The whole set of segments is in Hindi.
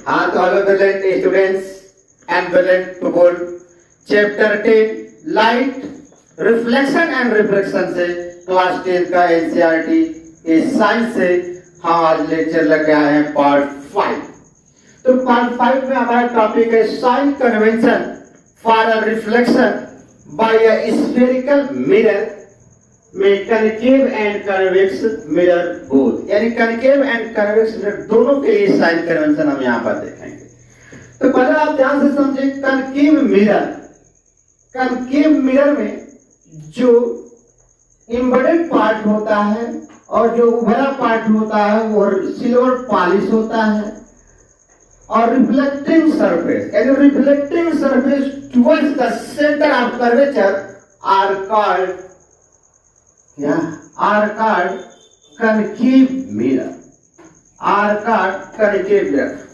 हाँ तो hello brilliant students and brilliant people, chapter 10 light reflection and refraction से क्लास 10 का एनसीईआरटी इस साइंस से हम आज लेक्चर लेके आए हैं पार्ट 5। तो पार्ट 5 में हमारा टॉपिक है sign convention for a reflection by a spherical mirror में concave and convex mirror both, यानी कनकेव एंड कन्वेक्स मिरर दोनों के लिए साइन कन्वेंशन हम यहाँ पर देखेंगे। तो पहले आप ध्यान से समझे कनकेव मिरर में जो एम्बेडेड पार्ट होता है और जो उभरा पार्ट होता है वो सिल्वर पॉलिश होता है, और रिफ्लेक्टिंग सरफेस यानी reflecting surface towards the centre of curvature are called concave mirror.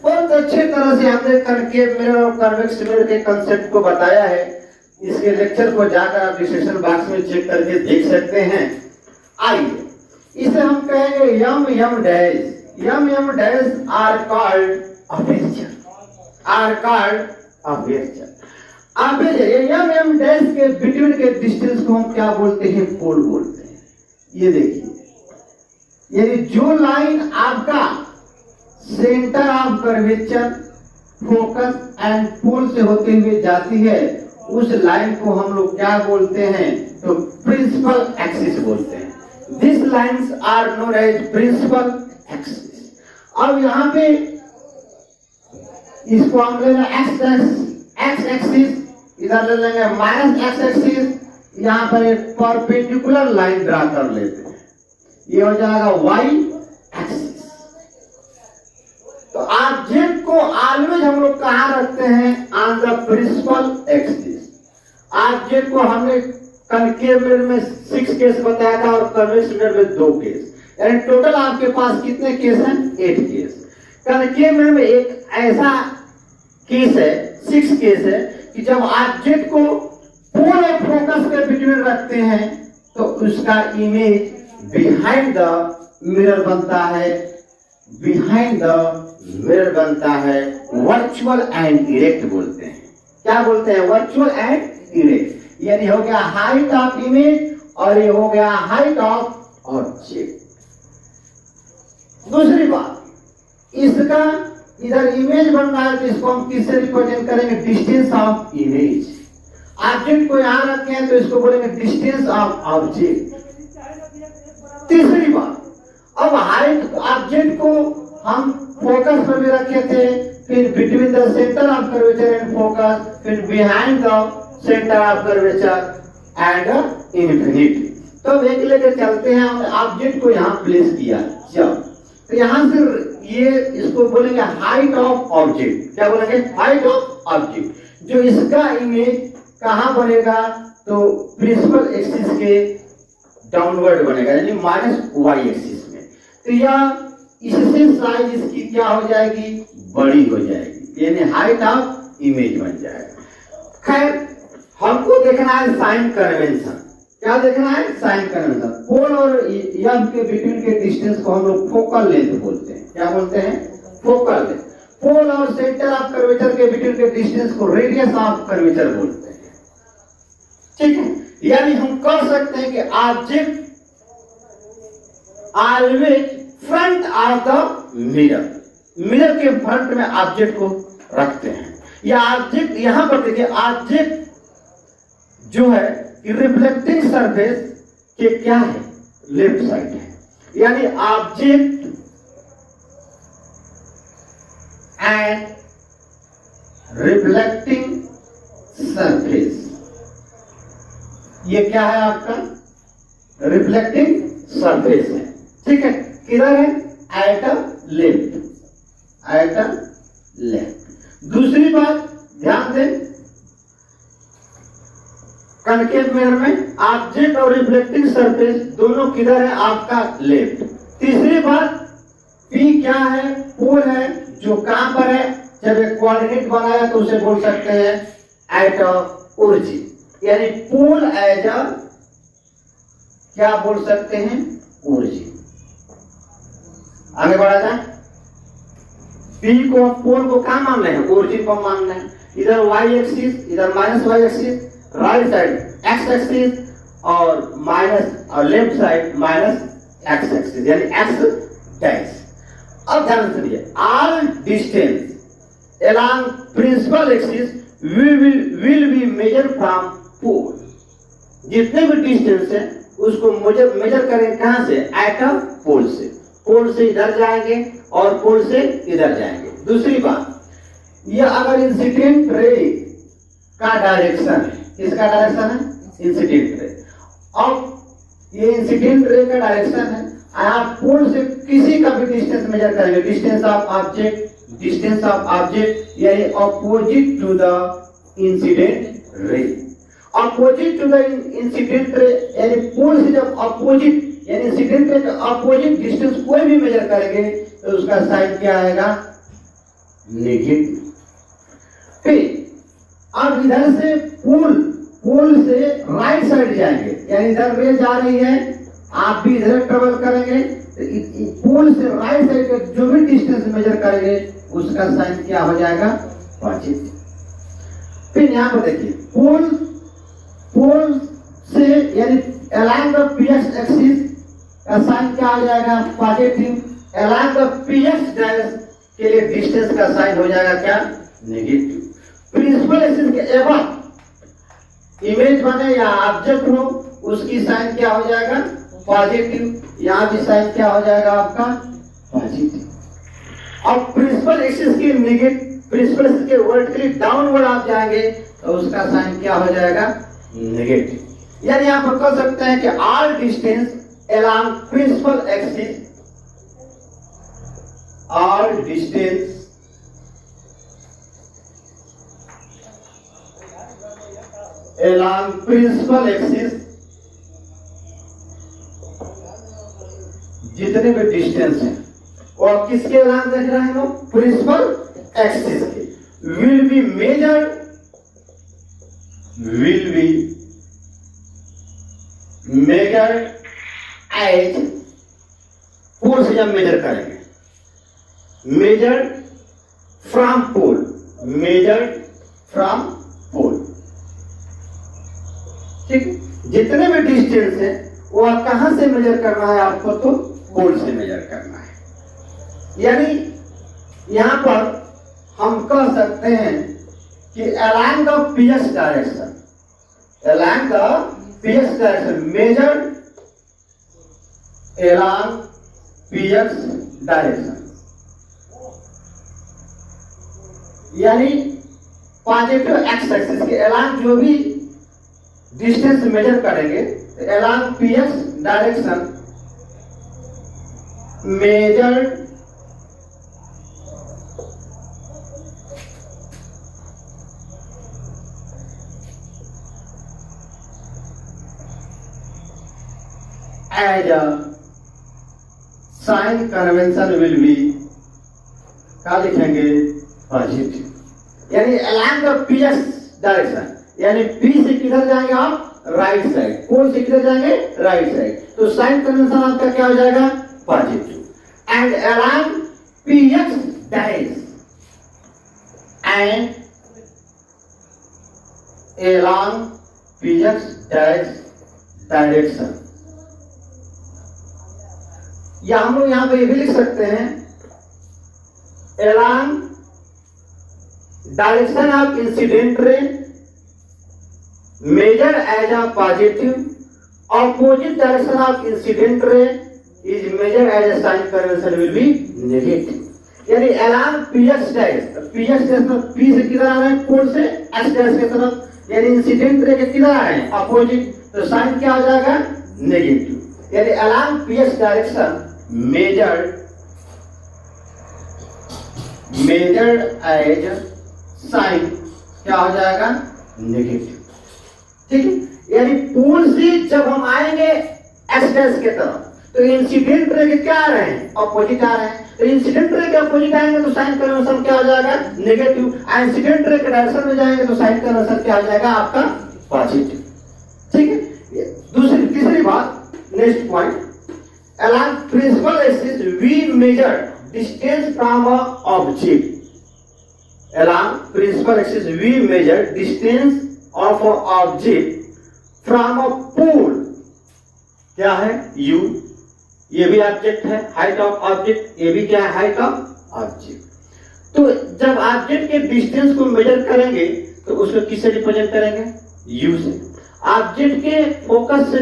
बहुत अच्छे तरह से हमने कनकेव मिरर और कन्वेक्स मिरर के कंसेप्ट को बताया है। इसके लेक्चर को जाकर आप डिस्क्रिप्शन बॉक्स में चेक करके देख सकते हैं। आइए इसे हम कहेंगे M dash are called aperture. M dash के बिटवीन के डिस्टेंस को हम क्या बोलते हैं? पोल बोलते हैं। ये देखिए, यानी जो लाइन आपका centre of curvature, focus and pole से होते हुए जाती है, उस लाइन को हम लोग क्या बोलते हैं? तो प्रिंसिपल एक्सिस बोलते हैं। This lines are known as principal axis. अब यहाँ पे इसको हम लेंगे एक्स एक्सिस, इधर ले लेंगे माइनस एक्स एक्सिस, यहाँ पर एक परपेंडिकुलर लाइन ड्रा कर लेते हैं, ये हो जाएगा वाई एक्सिस। तो ऑब्जेक्ट को ऑलवेज हम लोग कहाँ रखते हैं? On the principal axis. Object को हमने कनकेव मिरर में 6 केस बताया था और कन्वेक्स मिरर में 2 केस, यानी टोटल आपके पास कितने केस हैं? 8 केस। कनकेव मिरर में एक ऐसा केस है, 6 केस है, कि जब ऑब्जेक्ट को पोल और फोकस के बिटवीन रखते हैं तो उसका इमेज बिहाइंड द मिरर बनता है, वर्चुअल एंड इरेक्ट बोलते हैं। क्या बोलते हैं? वर्चुअल एंड इरेक्ट, यानी हो गया हाइट ऑफ इमेज और ये हो गया हाइट ऑफ ऑब्जेक्ट। दूसरी बात, इसका इधर इमेज बन रहा है तो इसको हम किससे रिप्रेजेंट करेंगे? Distance of image. ऑब्जेक्ट को यहां रखे हैं तो इसको बोलेंगे डिस्टेंस ऑफ ऑब्जेक्ट। तीसरी बात, अब हाइट ऑब्जेक्ट को हम फोकस पर भी रखे थे, फिर between the centre of curvature and focus, फिर behind the centre of curvature and infinity. तो एक लेकर चलते हैं, हमने ऑब्जेक्ट को यहां प्लेस किया। जब तो यहां से ये इसको बोलेंगे हाइट ऑफ ऑब्जेक्ट। क्या बोलेंगे? Height of object. जो इसका इमेज कहां बनेगा? तो प्रिंसिपल एक्सिस के डाउनवर्ड बनेगा, यानी माइनस वाई एक्सिस में। तो यह इससे साइज इसकी क्या हो जाएगी? बड़ी हो जाएगी, यानी हाइट ऑफ इमेज बन जाएगा। खैर हमको देखना है साइन कन्वेंशन। क्या देखना है? Sign convention. पोल और यम के बिटवीन के डिस्टेंस को हम लोग फोकल लेंथ बोलते हैं। क्या बोलते हैं? Focal length. पोल और सेंटर ऑफ कर्वेचर के बिटवीन के डिस्टेंस को रेडियस ऑफ कर्वेचर बोलते हैं। ठीक है, यानी हम कर सकते हैं कि object always front of the mirror के फ्रंट में ऑब्जेक्ट को रखते हैं। या ऑब्जेक्ट यहां पर देखिए, ऑब्जेक्ट जो है रिफ्लेक्टिंग सरफेस के क्या है? लेफ्ट साइड है, यानी ऑब्जेक्ट एंड रिफ्लेक्टिंग सरफेस, ये क्या है? आपका रिफ्लेक्टिंग सरफेस है। ठीक है, किधर है? At left. दूसरी बात ध्यान दें, कनकेव मिरर में ऑब्जेक्ट और रिफ्लेक्टिंग सरफेस दोनों किधर है? आपका लेफ्ट। तीसरी बात, पी क्या है? पोल है, जो कहां पर है? जब एक कोऑर्डिनेट बनाया तो उसे बोल सकते हैं एट ओरिजिन, यानी पोल एज अ क्या बोल सकते हैं? ओरिजिन। आगे बढ़ा जाए। P को पोल को क्या मान रहे हैं, ओरिजिन को मान रहे हैं। इधर y एक्सिस, इधर minus y axis, right side x axis और माइनस और left side minus x axis यानी x डैश। अब ध्यान से सुनिए, all distance along principal axis will be measured from pole। जितने भी डिस्टेंस है उसको मेजर करेंगे कहां से, एट अ पोल से। पोल से इधर जाएंगे और पोल से इधर जाएंगे। दूसरी बात, यह अगर इंसिडेंट रे का डायरेक्शन है, किसका डायरेक्शन है, इंसिडेंट रे। अब ये इंसिडेंट रे का डायरेक्शन है, आप पोल से किसी का भी डिस्टेंस मेजर करेंगे, डिस्टेंस ऑफ ऑब्जेक्ट यानी opposite to the incident ray. Opposite to the incident ray यानी पोल से जब अपोजिट यानी इंसिडेंट रे का अपोजिट डिस्टेंस कोई भी मेजर करेंगे तो उसका साइन क्या आएगा, नेगेटिव। फिर अब इधर से पोल से राइट साइड जाएंगे, यानी इधर रे जा रही है, आप भी इधर ट्रेवल करेंगे, तो पोल से राइट साइड का जो भी डिस्टेंस मेजर करेंगे उसका साइन क्या हो जाएगा, पॉजिटिव। फिर यहाँ पर देखिए, पोल से यानी along the px एक्सिस का साइन क्या हो जाएगा, positive. along the px direction के लिए डिस्टेंस का साइन हो जाएगा क्या, नेगेटिव। प्रिंसिपल एक्सिस के एबव इमेज बने या ऑब्जेक्ट हो उसकी साइन क्या हो जाएगा, पॉजिटिव। यहां भी साइन क्या हो जाएगा आपका, पॉजिटिव। अब प्रिंसिपल एक्सिस की प्रिंसिपल एक्सिस के वर्टिकली डाउनवर्ड आप जाएंगे तो उसका साइन क्या हो जाएगा, नेगेटिव। यानी आप कह सकते हैं कि all distance along principal axis, all distance along principal axis, जितने भी डिस्टेंस हैं और किसके along देख रहे हैं, प्रिंसिपल एक्सिस के, will be measured as पोल से जब मेजर करेंगे, measured from pole, ठीक। जितने भी डिस्टेंस है वो आप कहां से मेजर करना है आपको, तो पोल से मेजर करना है। यानी यहां पर हम कह सकते हैं कि along the px direction, measured along px direction, यानी पॉजिटिव एक्स एक्सिस के along जो भी डिस्टेंस मेजर करेंगे along px direction measured as a sign convention will be, क्या लिखेंगे, पॉजिटिव। यानी along the px डायरेक्शन, यानी p से किधर जाएंगे आप, राइट साइड, पोल से किधर जाएंगे, राइट साइड, तो साइन कन्वेंशन आपका क्या हो जाएगा, positive. And along px direction, and along px direction, या हम लोग यहां पे ये भी लिख सकते हैं along direction of incident ray measured as a positive, opposite direction of incident ray is measured as a sign convention will be negative। यानी along px direction, px direction p से किधर आ रहे हैं, पोल से x डायरेक्शन की तरफ, यानी इंसिडेंट रे के किधर आ रहे हैं, अपोजिट, तो साइन क्या हो जाएगा, नेगेटिव। यानी along px direction measured as sign क्या हो जाएगा, नेगेटिव, ठीक है। यानी पोल से जब हम आएंगे एक्स डैश के तरफ तो इंसिडेंट रे के क्या आ रहे हैं, अपोजिट आ रहे हैं, तो इंसिडेंट रे के अपोजिट आएंगे तो साइन कन्वेंशन क्या हो जाएगा, नेगेटिव। इंसिडेंट रे के डायरेक्शन में जाएंगे तो साइन कन्वेंशन क्या हो जाएगा आपका, पॉजिटिव, ठीक है। तीसरी बात, next point, along principal axis we measure distance from a object. Along principal axis we measure distance of a object from a pole. क्या है? U. ये भी ऑब्जेक्ट है, हाइट ऑफ ऑब्जेक्ट, ये भी क्या है? Height of object. तो जब ऑब्जेक्ट के डिस्टेंस को मेजर करेंगे तो उसको किससे रिप्रेजेंट करेंगे? U से। ऑब्जेक्ट के फोकस से,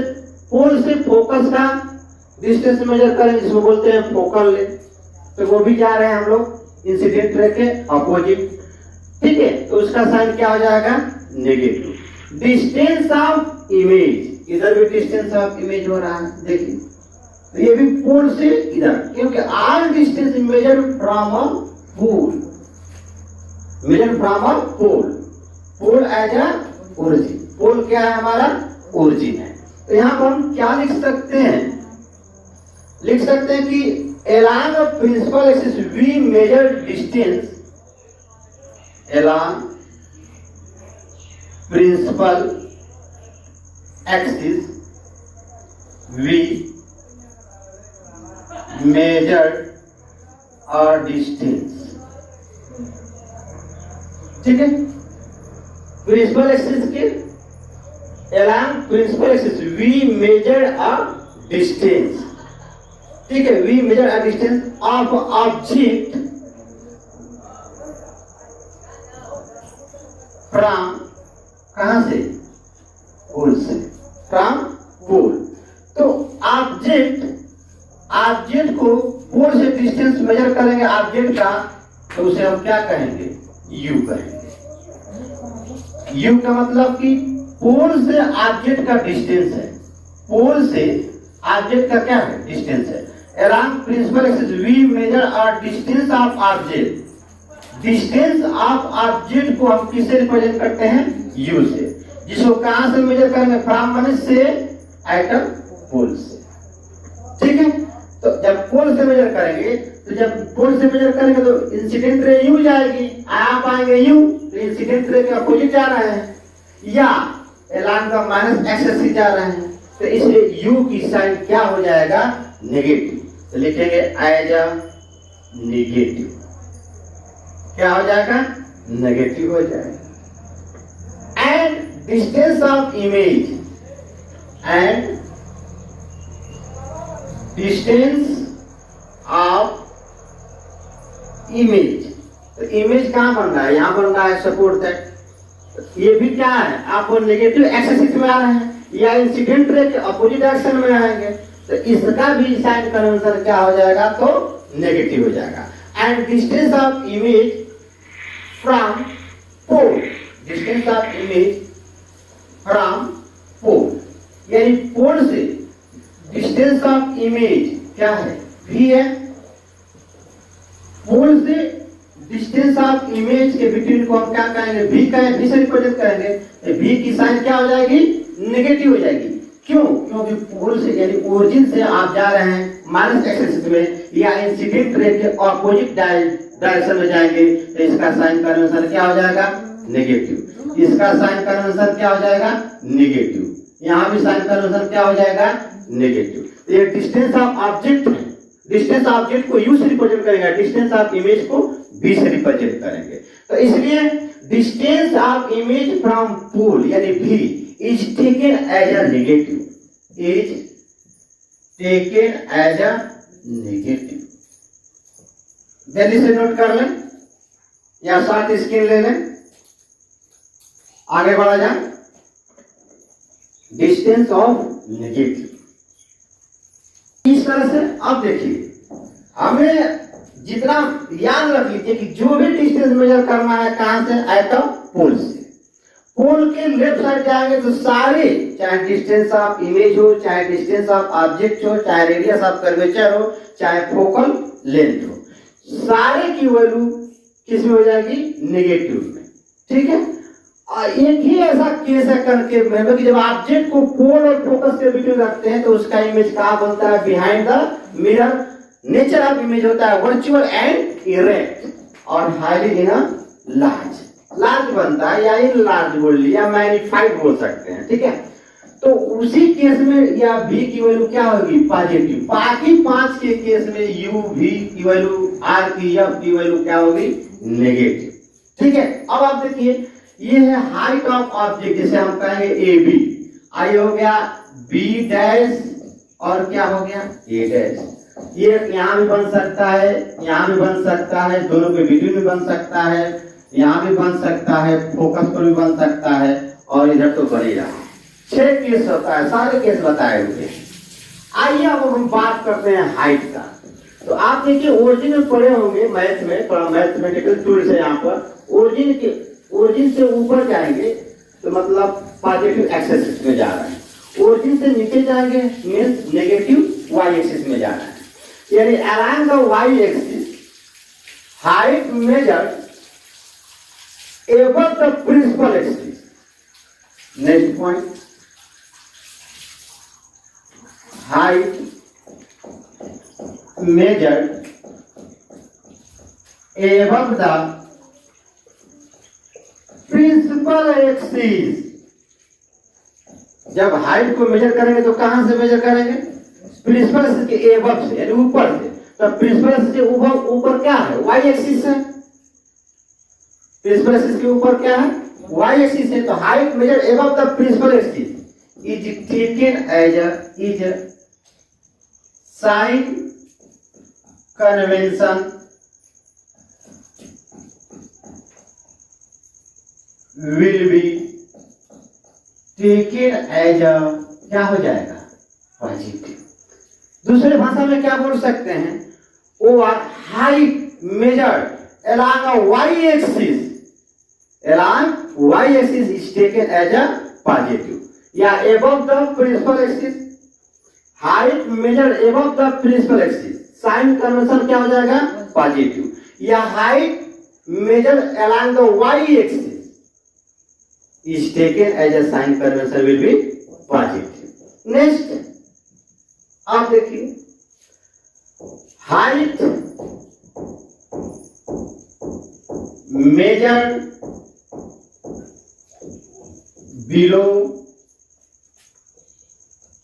पोल से फोकस का डिस्टेंस मेजर करेंगे जिसको बोलते हैं फोकल लेंथ। तो वो भी जा रहे हैं हम लोग इंसिडेंट रे के अपोजिट, ठीक है? तो उसका साइन क्या हो जाएगा? नेगेटिव। डिस्टेंस ऑफ इमेज, इधर भी डिस्टेंस ऑफ इमेज हो रहा है, देखिए। तो ये भी पोल से इधर, क्योंकि all distance measure from a pole, measure from a pole, pole as a origin. Pole क्या है? हमारा ओरिजिन है। तो यहां पर हम क्या लिख सकते हैं? लिख सकते हैं कि along a principal axis we measure distance, along principal axis we measure a distance, ठीक है? प्रिंसिपल एक्सिस के along principal axis we measure a distance, ठीक है? we measure a distance of object from, कहां से? पोल से, from पोल। तो ऑब्जेक्ट को पोल से डिस्टेंस मेजर करेंगे ऑब्जेक्ट का, तो उसे हम क्या कहेंगे? U कहेंगे। U का मतलब कि पोल से ऑब्जेक्ट का डिस्टेंस है, पोल से ऑब्जेक्ट का क्या है? डिस्टेंस है। Along principal axis we measure a distance of object, distance of object को हम किससे रिप्रेजेंट करते हैं? U से। जिसको कहां से मेजर करेंगे? फ्रॉम माने से, एटम, पोल से, ठीक है? तो जब पोल से मेजर करेंगे, तो जब पोल से मेजर करेंगे तो इंसिडेंट रे U जाएगी, आप आएंगे U, तो इंसिडेंट रे के अपोजिट जा रहे हैं, या एलान का माइनस एक्सेस जा रहे हैं, तो इसलिए U की साइन क्या हो जाएगा? नेगेटिव। तो लिखेंगे एज अ नेगेटिव। क्या हो जाएगा? नेगेटिव हो जाएगा। And distance of image, and distance of image. तो इमेज कहां बन रहा है? यहां बन रहा है सपोर्ट दैट। ये भी क्या है? आप नेगेटिव एक्सिस में आ रहे हैं या इंसिडेंट रे के अपोजिट डायरेक्शन में आएंगे, तो इसका भी साइन कन्वेंशन क्या हो जाएगा? तो नेगेटिव हो जाएगा। And distance of image from pole, distance of image from pole, यानी पोल से डिस्टेंस ऑफ इमेज क्या है? V है। पोल से डिस्टेंस ऑफ इमेज के बिटवीन को हम क्या कहेंगे? V कहेंगे, V से रिप्रेजेंट करेंगे। तो V की साइन क्या हो जाएगी? नेगेटिव हो जाएगी। क्यों? क्योंकि पोल से यानी ओरिजिन से आप जा रहे हैं माइनस एक्सिस में या इंसिडेंट रे के ऑपोजिट डायरेक्शन में जाएंगे, तो इसका साइन कन्वेंशन क्या हो जाएगा? नेगेटिव। इसका साइन कन्वेंशन क्या हो जाएगा? नेगेटिव। यहां भी साइन कन्वेंशन क्या हो जाएगा? नेगेटिव। ये डिस्टेंस ऑफ ऑब्जेक्ट है, डिस्टेंस ऑब्जेक्ट को U से रिप्रेजेंट करेंगे, डिस्टेंस ऑफ इमेज को V से रिप्रेजेंट करेंगे। तो इसलिए distance of image from pole यानी V is taken as a negative, is taken as a negative। जल्दी से नोट कर लें या साथ स्क्रीन ले लें, आगे बढ़ा जाए। डिस्टेंस ऑफ नेगेटिव इस तरह से। अब देखिए, हमें जितना याद रख लीजिए कि जो भी डिस्टेंस मेजर करना है कहां से? एटम पोल से। पोल के लेफ्ट साइड जाएंगे तो सारे, चाहे डिस्टेंस ऑफ इमेज हो, चाहे डिस्टेंस ऑफ ऑब्जेक्ट हो, चाहे रेडियस ऑफ कर्वेचर हो, चाहे फोकल लेंथ हो, सारे की वैल्यू किस में हो जाएगी? नेगेटिव में, ठीक है? और एक ही ऐसा केस है करके मतलब कि जब ऑब्जेक्ट को पोल और फोकस के बीच में रखते हैं तो उसका इमेज कहां बनता है? Behind the mirror. Nature of image होता है वर्चुअल एंड इरेक्ट और हाईली इन लार्ज, लार्ज बनता है या इन लार्ज बोल लिया, मैग्नीफाइड बोल सकते हैं, ठीक है? तो उसी केस में या v की वैल्यू क्या होगी, पॉजिटिव। बाकी 5 के केस में u v की वैल्यू, r की f की वैल्यू क्या होगी, नेगेटिव। ठीक है, अब आप देखिए ये है हाइट ऑफ ऑब्जेक्ट, जिसे हम कहेंगे ए बी। आई हो गया b डैश और क्या हो गया a डैश। ये यहाँ भी बन सकता है, यहाँ भी बन सकता है, दोनों के बीच में बन सकता है, यहाँ भी बन सकता है, फोकस पर भी बन सकता है, और इधर तो बनेगा। 6 केस होता है, सारे केस बताए हुए। आइए अब हम बात करते हैं हाइट का। तो आप देखिए ओरिजिन में पढ़े होंगे मैथ में, मैथमेटिकल टूल्स है यहाँ पर। ओरिजिन से ऊपर जाएंगे तो मतलब पॉजिटिव एक्सिस में जा रहे हैं, ओरिजिन से नीचे जाएंगे मींस नेगेटिव वाई एक्सिस में जा रहा है। यानी along the y axis height measured above the principal axis. Next point, height measured above the principal axis. जब हाइट को मेजर करेंगे तो कहां से मेजर करेंगे, प्रिंसिपल एक्सिस के एबव से, यानी ऊपर से। तो प्रिंसिपल एक्सिस के ऊपर क्या है, वाई एक्सिस है। प्रिंसिपल एक्सिस के ऊपर क्या है, वाई एक्सिस है। तो height measure above the principal axis is taken as a sign convention will be taken as a, क्या हो जाएगा, पॉजिटिव। दूसरे भाषा में क्या बोल सकते हैं, over height measured along a y-axis, along y-axis is taken as a positive. या above the principal axis, height measured above the principal axis, sign convention क्या हो जाएगा, पॉजिटिव। या height measured along the y-axis is taken as a sign convention will be positive. Next, आप देखिए height measured below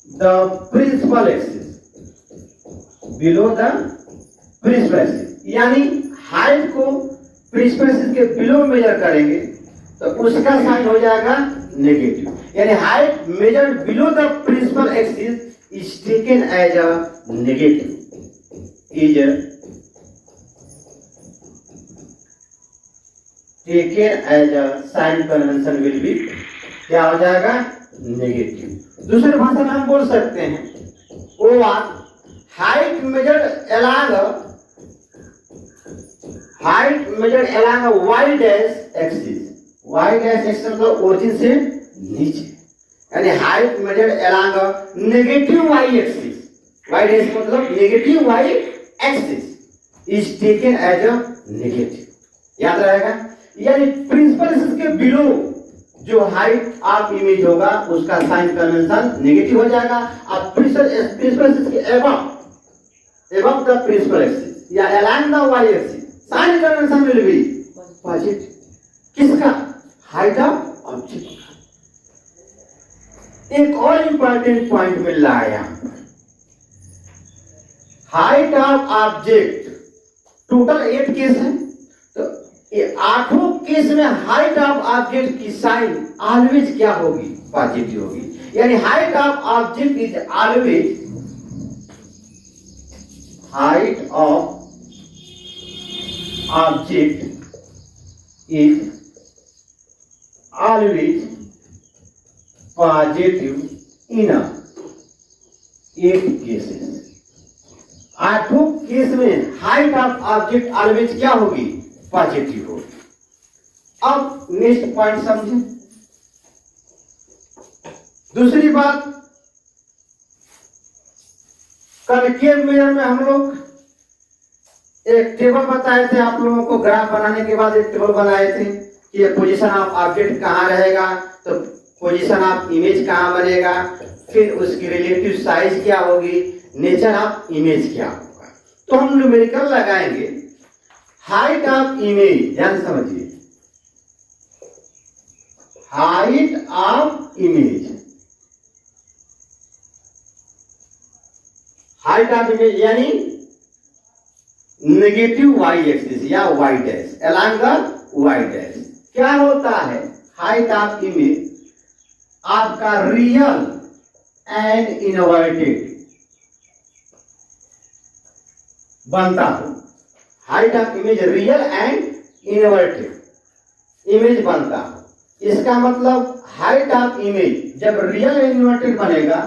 the principal axis, below the principal axis, यानी हाइट को प्रिंसिपल एक्सिस के बिलो मेजर करेंगे तो उसका साइन हो जाएगा नेगेटिव। यानी height measured below the principal axis is taken as a negative, is taken as a sign convention will be, क्या हो जाएगा, नेगेटिव। दूसरे भाषा में हम बोल सकते हैं over height measured along, height measured along Y dash axis, Y dash axis मतलब ओरिजिन से नीचे, यानी height measured along negative Y axis, Y dash मतलब negative Y axis is taken as a negative, याद रहेगा। यानी प्रिंसिपल एक्सिस के बिलो जो हाइट ऑफ इमेज होगा उसका साइन कन्वेंशन नेगेटिव हो जाएगा। अब प्रिंसिपल एक्सिस के above the principal axis या along the y axis sign convention will be positive. किसका, हाइट ऑफ ऑब्जेक्ट। एक और इंपॉर्टेंट पॉइंट मिल रहा है यहां पर, height of object total 8 case है, तो ये 8 केस में हाइट ऑफ ऑब्जेक्ट की साइन ऑलवेज क्या होगी, पॉजिटिव होगी। यानी height of object is always, height of object is always positive in 8 cases। 8 case में हाइट ऑफ ऑब्जेक्ट ऑलवेज क्या होगी, पॉजिटिव होगी। अब नेक्स्ट पॉइंट समझें। दूसरी बात, कनकेव मिरर में हम लोग एक टेबल बताए थे आप लोगों को, ग्राफ बनाने के बाद एक टेबल बनाए थे कि ये पोजीशन ऑफ ऑब्जेक्ट कहाँ रहेगा, तो पोजीशन ऑफ इमेज कहाँ बनेगा, फिर उसकी रिलेटिव साइज क्या होगी, नेचर ऑफ इमेज क्या होगा। तो हम न्यूमेरिकल लगाएंगे हाइट ऑफ इमेज, ध्यान समझिए, height of image height of image यानी नेगेटिव वाई एक्सिस या y dash along the y dash. क्या होता है हाइट ऑफ इमेज आपका रियल एंड इनवर्टेड बनता हो। Height of image real and inverted image बनता हो। इसका मतलब हाइट ऑफ इमेज जब रियल एंड इनवर्टेड बनेगा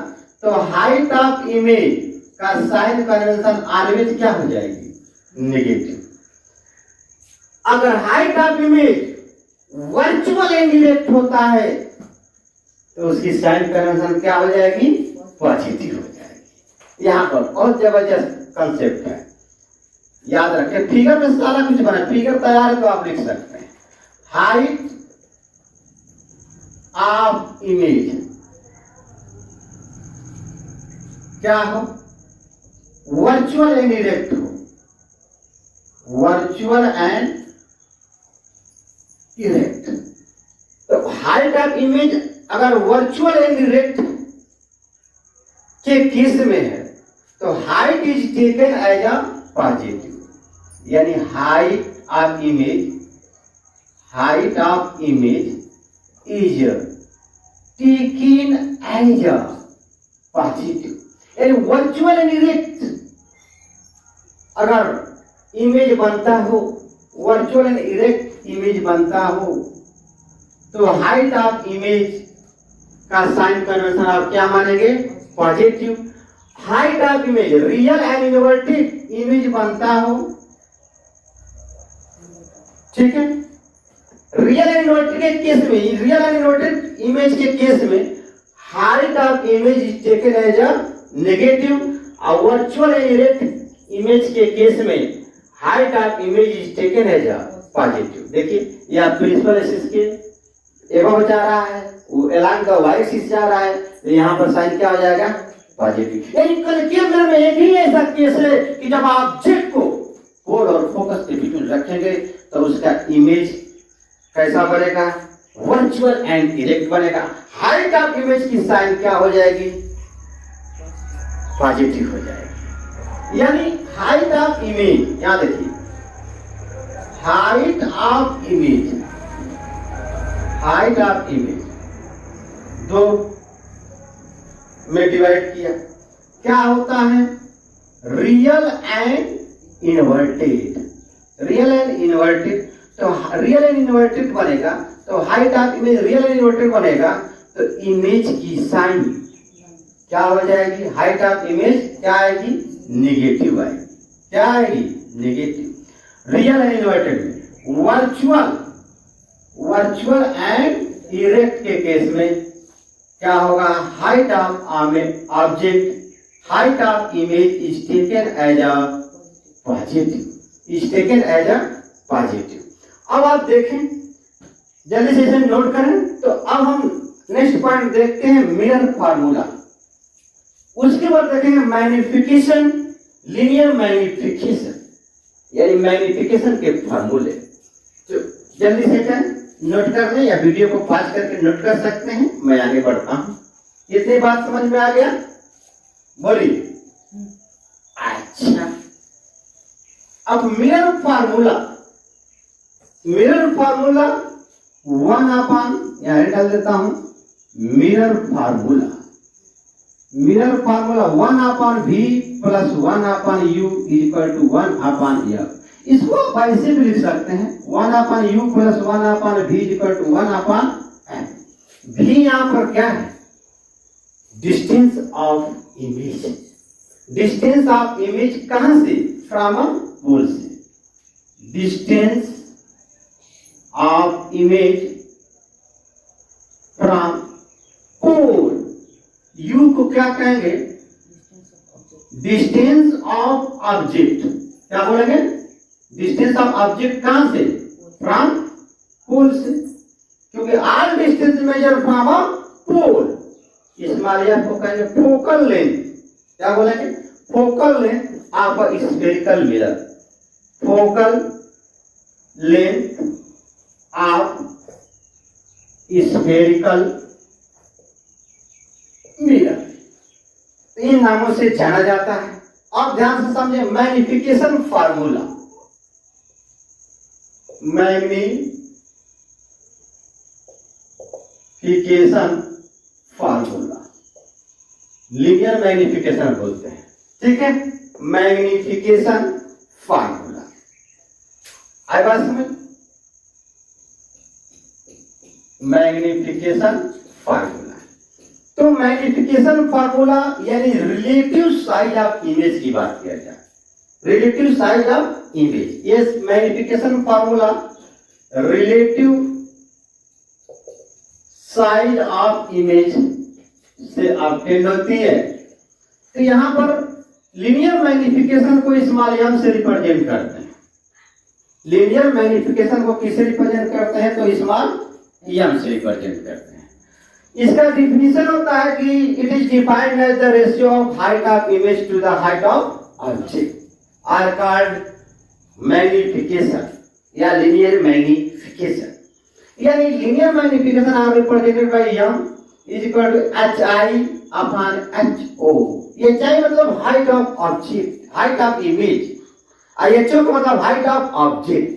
तो हाइट ऑफ इमेज का साइन कन्वेंशन ऑलवेज क्या हो जाएगी? नेगेटिव। अगर height of image virtual indirect होता है तो उसकी साइन कन्वेंशन क्या हो जाएगी? पॉजिटिव हो जाएगी। यहां पर बहुत जबरदस्त कंसेप्ट है, याद रखें। फिगर में सारा कुछ बना, फिगर तैयार है तो आप लिख सकते हैं। हाइट ऑफ इमेज क्या हो? वर्चुअल एंड इरेक्ट हो। Virtual and erect. तो हाइट ऑफ इमेज अगर वर्चुअल एंड इरेक्ट के केस में है तो height is taken as a positive, यानी height of image is taken as a positive. यानी वर्चुअल एंड इरेक्ट अगर इमेज बनता हो, वर्चुअल एंड इरेक्ट इमेज बनता हो तो हाइट ऑफ इमेज का साइन कन्वेंशन आप क्या मानेंगे? Positive. Height of image real and inverted image बनता हो, ठीक है। रियल एंड इनवर्टेड के केस में, रियल एंड इनवर्टेड इमेज के केस में height of image is taken as a negative और वर्चुअल एंड इरेक्ट इमेज के केस में height of image is taken as a positive. देखिए यह प्रिंसिपल एक्सिस के एवं जा रहा है, वो अलोंग द वाई एक्सिस जा रहा है, तो यहाँ पर साइन क्या हो जाएगा? पॉजिटिव। यानी केंद्र में एक ही ऐसा केस है कि जब आप ऑब्जेक्ट को पोल और फोकस के बीच में रखेंगे तो उसका इमेज कैसा बनेगा? वर्चुअल एंड इरेक्ट बनेगा। हाइट ऑफ इमेज की साइन क्या हो जाएगी? पॉजिटिव हो जाएगी। यानी हाइट ऑफ इमेज, यहां देखिए, हाइट ऑफ इमेज दो में डिवाइड किया, क्या होता है? Real and inverted. Real and inverted, तो रियल एंड इनवर्टेड बनेगा तो height of image real and inverted बनेगा तो इमेज की साइन क्या हो जाएगी? हाइट ऑफ इमेज क्या आएगी? नेगेटिव आएगी। क्या आएगी? नेगेटिव। रियल एंड इनवर्टेड में वर्चुअल एंड इरेक्ट के केस में क्या होगा? Height of object, height of image is taken as a positive, is taken as a positive. अब आप देखें, जल्दी से इसे नोट करें। तो अब हम नेक्स्ट पॉइंट देखते हैं, मिरर फार्मूला। उसके बाद देखेंगे मैग्निफिकेशन, लीनियर मैग्निफिकेशन, यानी मैग्निफिकेशन के फार्मूले। तो जल्दी से करें, नोट कर लें या वीडियो को पॉज करके नोट कर सकते हैं। मैं आगे बढ़ता हूं। इतनी बात समझ में आ गया? बोलिए। अच्छा, अब मिरर फार्मूला 1 अपान, यहां डाल देता हूं, mirror formula 1 upon v plus 1 upon u equal to 1 upon f। इसको आप ऐसे भी लिख सकते हैं, 1 upon u plus 1 upon v equal to 1 upon f। v यहां पर क्या है? Distance of image. Distance of image कहां से? फ्रॉम अ पोल से। Distance of image from pole. u को क्या कहेंगे? Distance of object. क्या बोलेंगे? डिस्टेंस ऑफ ऑब्जेक्ट कहां से? फ्रॉम पोल से, क्योंकि all distance measure from a pole. Small F को कहेंगे फोकल लेंथ। क्या बोलेंगे? Focal length of a spherical mirror. Focal length of spherical mirror, इन नामों से जाना जाता है। अब ध्यान से समझे magnification formula. Magnification formula linear magnification बोलते हैं, ठीक है। मैग्निफिकेशन फार्मूला आई बात समझ। मैग्निफिकेशन फार्मूला, तो मैग्निफिकेशन फार्मूला यानी रिलेटिव साइज ऑफ इमेज की बात किया जाए, relative size of image. Yes, magnification formula relative size of image से ऑब्टेन होती है। तो यहां पर लीनियर मैग्निफिकेशन को स्मॉल m से रिप्रेजेंट करते हैं। लीनियर मैग्निफिकेशन को किससे रिप्रेजेंट करते हैं? तो स्मॉल m से रिप्रेजेंट करते हैं। इसका डिफिनीशन होता है कि it is defined as the ratio of height of image to the height of object are called magnification या लीनियर मैग्निफिकेशन। यानी linear magnification are represented by m is equal to hi upon ho। ये hi मतलब height of object, height of image, और ho का मतलब हाइट ऑफ ऑब्जेक्ट,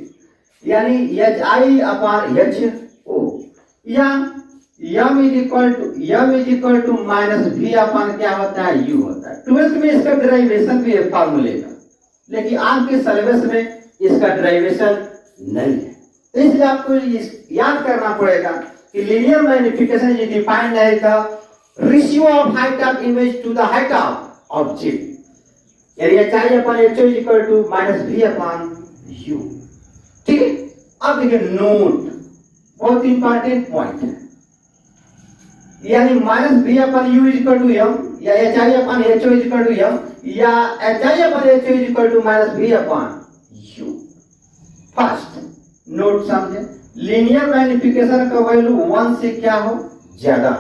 यानी hi अपॉन ho। या m is equal to minus v upon क्या होता है? u होता है। 12th में इसका डेरिवेशन भी है फार्मूले का, लेकिन आपके सिलेबस में इसका डेरिवेशन नहीं है, तो इसलिए आपको याद करना पड़ेगा कि linear magnification is defined as the ratio of height of image to the height of object, यानी hi upon ho is equal to minus v upon u, ठीक है। अब देखिए नोट, बहुत इंपॉर्टेंट पॉइंट है, यानी minus v upon u is equal to m या hi upon ho is equal to m या hi upon ho is equal to minus v upon u। First note समझे, लीनियर मैग्निफिकेशन का वैल्यू 1 से क्या हो? ज्यादा।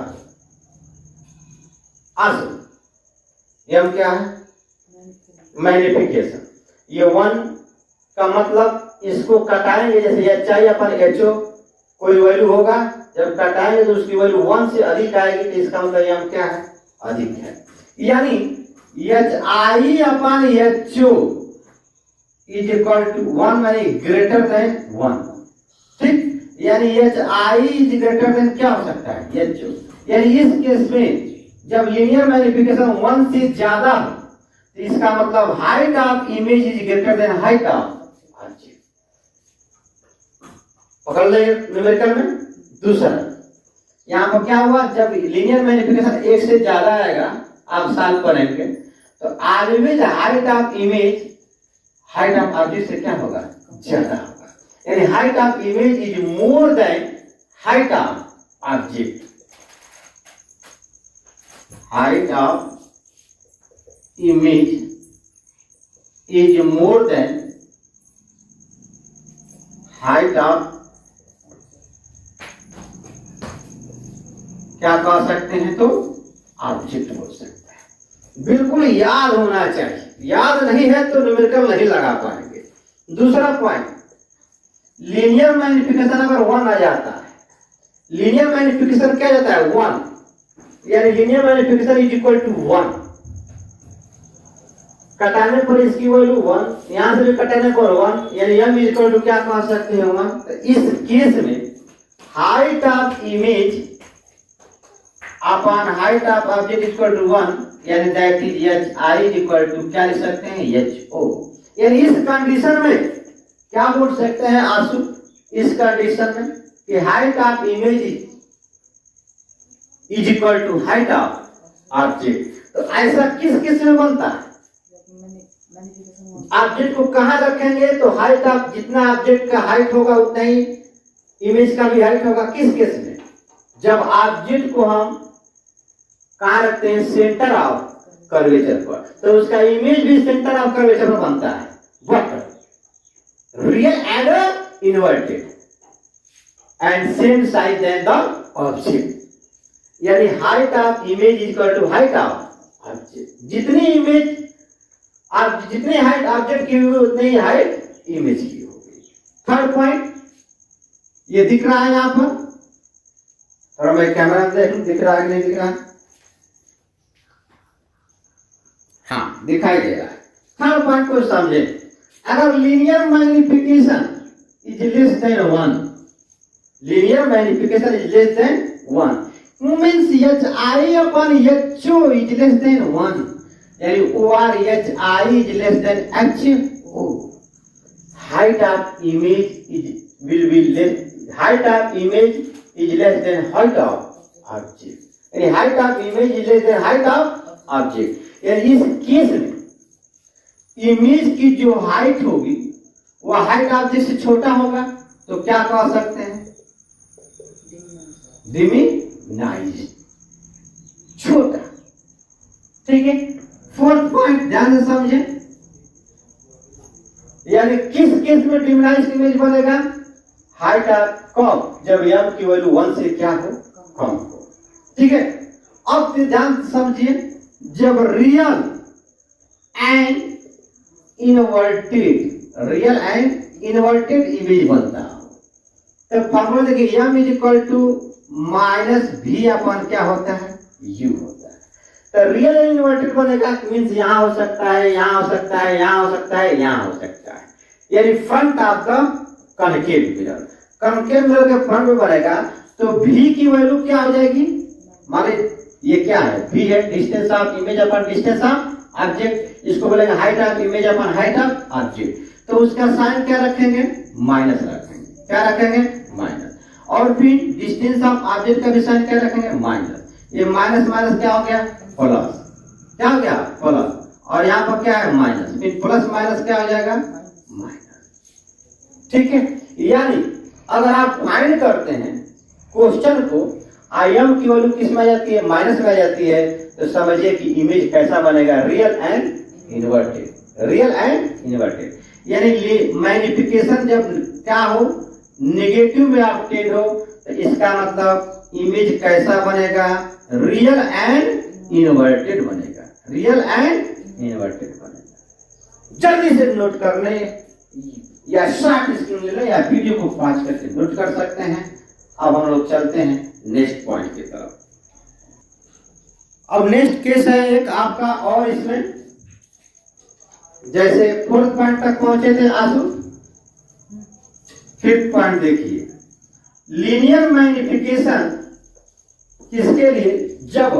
m क्या है? मैग्निफिकेशन। ये 1 का मतलब इसको कटाएंगे, जैसे hi अपॉन ho कोई वैल्यू होगा, जब कटाएंगे तो उसकी वैल्यू 1 से अधिक आएगी, तो इसका मतलब m क्या है? अधिक है। यानी hi upon ho is equal to 1 माने ग्रेटर देन 1, ठीक। यानी hi इज ग्रेटर देन क्या हो सकता है? ho। यानी इस केस में जब लीनियर मैग्निफिकेशन 1 से ज्यादा हो, तो इसका मतलब height of image is greater than height of object. पकड़ ले न्यूमेरिकल में। दूसरा यहां पर क्या हुआ, जब लीनियर मैग्निफिकेशन 1 से ज्यादा आएगा, आप सॉल्व करेंगे तो always height of image height of object से क्या होगा? ज्यादा होगा। यानी height of image is more than height of object. Height of image is more than height of, क्या कह सकते हैं? तो ऑब्जेक्ट बोल सकते हैं। बिल्कुल याद होना चाहिए, याद नहीं है तो न्यूमेरिकल नहीं लगा पाएंगे। दूसरा पॉइंट, लीनियर मैग्निफिकेशन अगर 1 आ जाता है, लीनियर मैग्निफिकेशन क्या जाता है? 1, यानी linear magnification is equal to 1। कटाने पर इसकी वैल्यू 1, यहां से भी कटाने पर 1, यानी m इज इक्वल टू क्या कह सकते हैं? 1। तो इस केस में height of image upon height of object equal to 1, यानी that is hi is equal to क्या लिख सकते हैं? ho। यानी इस कंडीशन में क्या बोल सकते हैं आंसू? इस कंडीशन में कि height of image is equal to height of object. तो ऐसा किस केस में बनता है? ऑब्जेक्ट को कहां रखेंगे? तो हाइट ऑफ, जितना ऑब्जेक्ट का हाइट होगा उतना ही इमेज का भी हाइट होगा। किस केस में? जब ऑब्जेक्ट को हम कहां रखते हैं? सेंटर ऑफ कर्वेचर पर, तो उसका इमेज भी सेंटर ऑफ कर्वेचर पर बनता है, but real and inverted and same size then the object. यानी height of image is equal to height of object. जितनी इमेज, आप जितनी हाइट ऑब्जेक्ट की होगी उतनी ही हाइट इमेज की होगी। थर्ड पॉइंट, ये दिख रहा है यहां पर, थोड़ा मैं कैमरा में देखूं, दिख रहा है कि नहीं दिख रहा है? हाँ, दिखाई दे रहा है। थर्ड पॉइंट को समझे, अगर linear magnification is less than 1, linear magnification is less than 1 means HI upon HO is less than 1, यानी ORHI is less than HO. Height of image will be less, height of image is less than height of object, यानी height of image is less than height of object. यानी इस केस में इमेज की जो हाइट होगी वह हाइट ऑब्जेक्ट से छोटा होगा, तो क्या कह सकते हैं? डिमिनाइज, छोटा। ठीक है, फोर्थ पॉइंट ध्यान से समझे, यानी किस केस में डिमिनाइज इमेज बनेगा? हाइट ऑफ कब, जब m की वैल्यू 1 से क्या हो, कम हो। ठीक है, अब ध्यान से समझिए, जब रियल एंड इन्वर्टेड इमेज बनता हो तो फॉर्मूला देखिए, m is equal to minus v upon क्या होता है, u होता है। तो रियल एंड इन्वर्टेड बनेगा मींस यहां हो सकता है, यहां हो सकता है, यहां हो सकता है, यहां हो सकता है, यानी front of the concave mirror, concave mirror के फ्रंट में बनेगा तो v की वैल्यू क्या हो जाएगी? माने ये क्या है, v है distance of image upon distance of object, इसको बोलेंगे height of image upon height of object, तो उसका साइन क्या रखेंगे? माइनस रखेंगे। क्या रखेंगे? माइनस। और फिर डिस्टेंस ऑफ ऑब्जेक्ट का भी साइन क्या रखेंगे? माइनस। ये माइनस माइनस क्या हो गया? प्लस। क्या हो गया? प्लस। और यहाँ पर क्या है? माइनस। फिर प्लस माइनस क्या हो जाएगा? माइनस। ठीक है, यानी अगर आप फाइंड करते हैं क्वेश्चन को, IM की वैल्यू किस में आ जाती है? माइनस में आ जाती है, तो समझिए कि इमेज कैसा बनेगा? Real and inverted, real and inverted, यानी मैग्निफिकेशन जब क्या हो, नेगेटिव में ऑब्टेन हो, तो इसका मतलब इमेज कैसा बनेगा? रियल एंड इन्वर्टेड बनेगा, रियल एंड इन्वर्टेड बनेगा। जल्दी से नोट कर ले, या शॉर्ट स्क्रीन ले लो, या वीडियो को पॉज करके नोट कर सकते हैं। अब हम लोग चलते हैं नेक्स्ट पॉइंट की तरफ। अब नेक्स्ट केस है एक आपका, और इसमें जैसे फोर्थ पॉइंट तक पहुंचे थे आंसू, फिफ्थ पॉइंट देखिए, लीनियर मैग्निफिकेशन किसके लिए? जब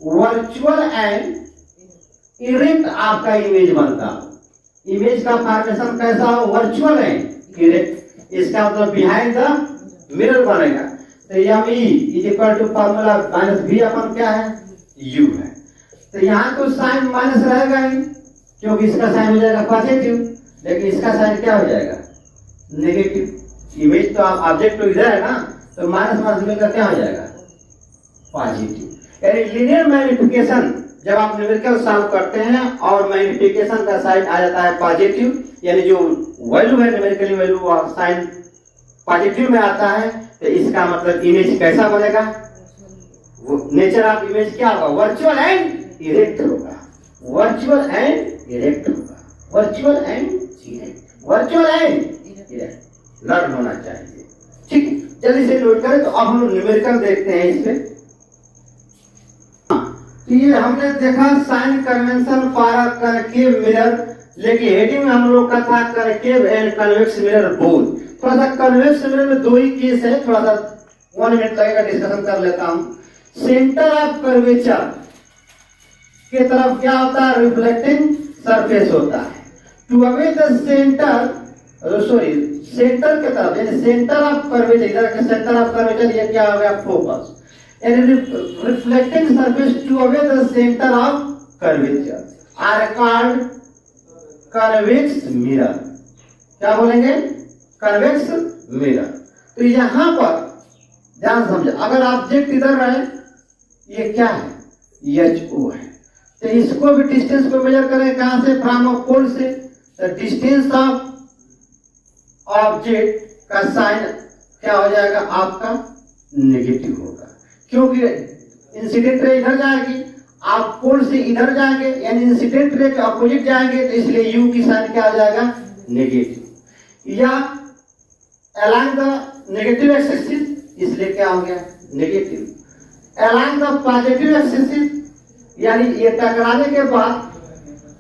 वर्चुअल एंड इरेक्ट आपका इमेज बनता हो, इमेज का फॉर्मेशन कैसा हो? वर्चुअल एंड इरेक्ट, इसका मतलब बिहाइंड द मिरर बनेगा। तो M E is equal to formula minus v अपन क्या है? u है। तो यहाँ तो साइन माइनस रहेगा ही, क्योंकि इसका साइन हो जाएगा पॉजिटिव, लेकिन इसका साइन क्या हो जाएगा? नेगेटिव। इमेज तो आप ऑब्जेक्ट तो इधर है ना, तो माइनस माइनस मिलकर क्या हो जाएगा? पॉजिटिव। यानी लीनियर मैग्निफिकेशन जब आप न्यूमेरिकल सॉल्व करते हैं और मैग्निफिकेशन का साइन आ जाता है पॉजिटिव, यानी जो वैल्यू है न्यूमेरिकल वैल्यू और साइन पॉजिटिव में आता है, तो इसका मतलब इमेज कैसा बनेगा? नेचर ऑफ इमेज क्या होगा? वर्चुअल एंड इरेक्ट होगा, वर्चुअल एंड इरेक्ट होगा, virtual and erect, virtual and erect learn होना चाहिए। ठीक है, जल्दी से नोट करें। तो अब हम न्यूमेरिकल देखते हैं इसमें। ये हमने देखा sign convention for a concave mirror, लेकिन हेडिंग में हम लोग का था concave and convex mirror both. थोड़ा सा कन्वेक्स मिरर में दो ही केस है, थोड़ा सा 1 मिनट लगेगा, डिस्कशन कर लेता हूँ। सेंटर ऑफ कर्वेचर के तरफ क्या होता है? रिफ्लेक्टिंग सरफेस होता है। To away the centre, sorry centre के तरफ, यानी सेंटर ऑफ कर्वेचर, इधर का सेंटर ऑफ कर्वेचर, ये क्या हो गया? फोकस, यानी reflecting surface to away the centre of curvature are called convex mirror. क्या बोलेंगे? Convex mirror. तो यहां पर ध्यान समझे, अगर ऑब्जेक्ट इधर है, ये क्या है? HO है, तो इसको भी डिस्टेंस को मेजर करें कहां से? फ्रॉम अ पोल से। तो डिस्टेंस ऑफ ऑब्जेक्ट का साइन क्या हो जाएगा? आपका नेगेटिव होगा, क्योंकि इंसिडेंट रे इधर जाएगी, आप पोल से इधर जाएंगे, यानी इंसिडेंट रे के अपोजिट जाएंगे, तो इसलिए u की साइन क्या आ जाएगा? नेगेटिव। या अलाइंग द नेगेटिव एक्सिस, इसलिए क्या हो गया? नेगेटिव। अलाइंग द पॉजिटिव एक्सिस, यानी ये टकराने के बाद